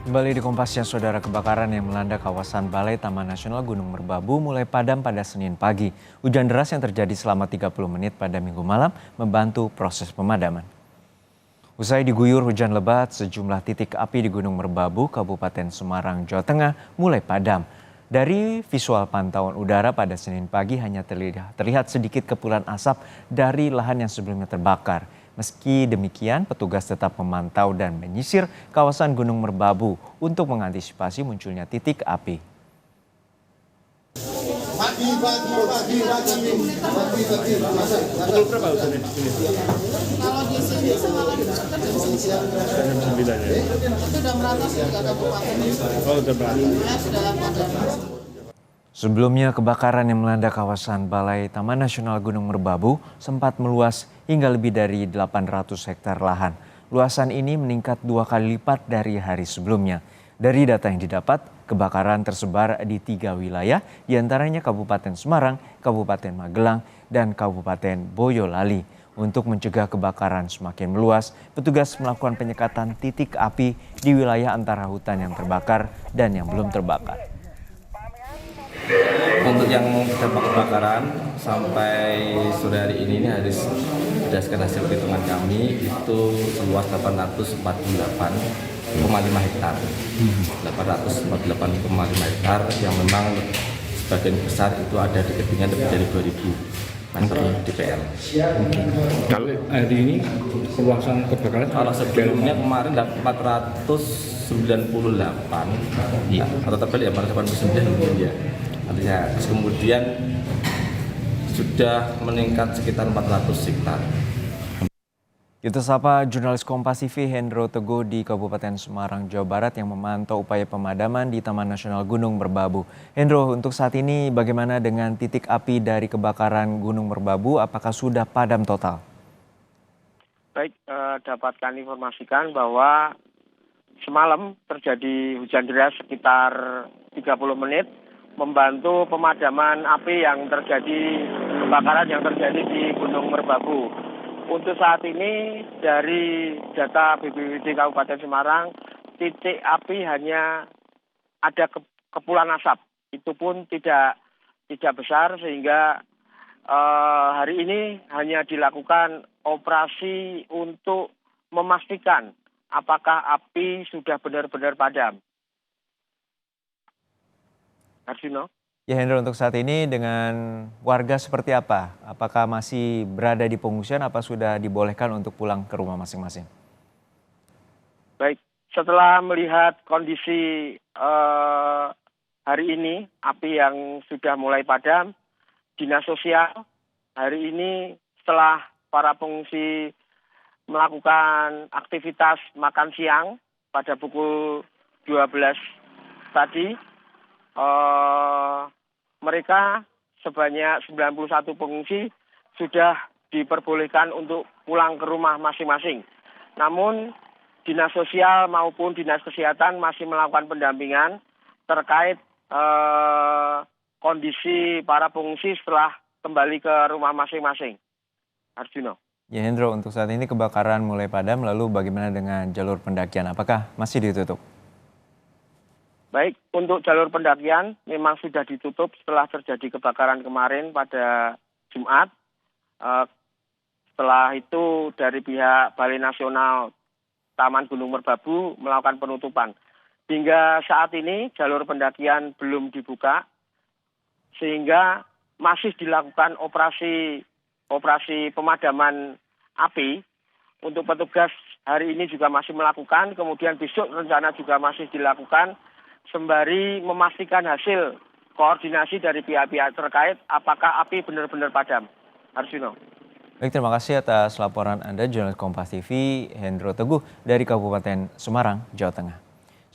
Kembali di Kompasnya, saudara, kebakaran yang melanda kawasan Balai Taman Nasional Gunung Merbabu mulai padam pada Senin pagi. Hujan deras yang terjadi selama 30 menit pada Minggu malam membantu proses pemadaman. Usai diguyur hujan lebat, sejumlah titik api di Gunung Merbabu, Kabupaten Semarang, Jawa Tengah mulai padam. Dari visual pantauan udara pada Senin pagi hanya terlihat sedikit kepulan asap dari lahan yang sebelumnya terbakar. Meski demikian, petugas tetap memantau dan menyisir kawasan Gunung Merbabu untuk mengantisipasi munculnya titik api. Pukul berapa hujannya di sini? Kalau di sini semalam sekitar jam 9. Jam 9 ya? Itu udah merata tiga kabupaten. Oh, udah berapa? Ya, sudah padam. Sebelumnya, kebakaran yang melanda kawasan Balai Taman Nasional Gunung Merbabu sempat meluas hingga lebih dari 800 hektar lahan. Luasan ini meningkat 2 kali lipat dari hari sebelumnya. Dari data yang didapat, kebakaran tersebar di 3 wilayah, diantaranya Kabupaten Semarang, Kabupaten Magelang, dan Kabupaten Boyolali. Untuk mencegah kebakaran semakin meluas, petugas melakukan penyekatan titik api di wilayah antara hutan yang terbakar dan yang belum terbakar. Untuk yang terdampak kebakaran sampai sore hari ini berdasarkan hasil perhitungan kami itu seluas 848,5 hektar. 848,5 hektar yang memang sebagian besar itu ada di ketinggian lebih dari 2000 meter DPR. Kalau hari ini luasan kebakaran? Kalau sebelumnya kemarin 498, ya, atau terbalik ya 489 mungkin ya. Artinya kemudian sudah meningkat sekitar 400 hektar. Kita sapa jurnalis Kompas TV Hendro Teguh di Kabupaten Semarang, Jawa Barat yang memantau upaya pemadaman di Taman Nasional Gunung Merbabu. Hendro, untuk saat ini bagaimana dengan titik api dari kebakaran Gunung Merbabu? Apakah sudah padam total? Baik, dapat kami informasikan bahwa semalam terjadi hujan deras sekitar 30 menit membantu pemadaman api yang terjadi, kebakaran yang terjadi di Gunung Merbabu. Untuk saat ini dari data BPBD Kabupaten Semarang, titik api hanya ada kepulan asap. Itu pun tidak besar sehingga hari ini hanya dilakukan operasi untuk memastikan apakah api sudah benar-benar padam. Arjuna. Ya Hendro, untuk saat ini dengan warga seperti apa? Apakah masih berada di pengungsian, apa sudah dibolehkan untuk pulang ke rumah masing-masing? Baik, setelah melihat kondisi hari ini, api yang sudah mulai padam, Dinas Sosial hari ini setelah para pengungsi melakukan aktivitas makan siang pada pukul 12 tadi, mereka sebanyak 91 pengungsi sudah diperbolehkan untuk pulang ke rumah masing-masing. Namun Dinas Sosial maupun Dinas Kesehatan masih melakukan pendampingan terkait kondisi para pengungsi setelah kembali ke rumah masing-masing. Arjuna. Ya Hendro, untuk saat ini kebakaran mulai padam, lalu bagaimana dengan jalur pendakian? Apakah masih ditutup? Baik, untuk jalur pendakian memang sudah ditutup setelah terjadi kebakaran kemarin pada Jumat. Setelah itu dari pihak Balai Nasional Taman Gunung Merbabu melakukan penutupan. Hingga saat ini jalur pendakian belum dibuka sehingga masih dilakukan operasi pemadaman api. Untuk petugas hari ini juga masih melakukan, kemudian besok rencana juga masih dilakukan sembari memastikan hasil koordinasi dari pihak-pihak terkait apakah api benar-benar padam. Arjuna. Baik, terima kasih atas laporan Anda, jurnalis Kompas TV Hendro Teguh dari Kabupaten Semarang, Jawa Tengah.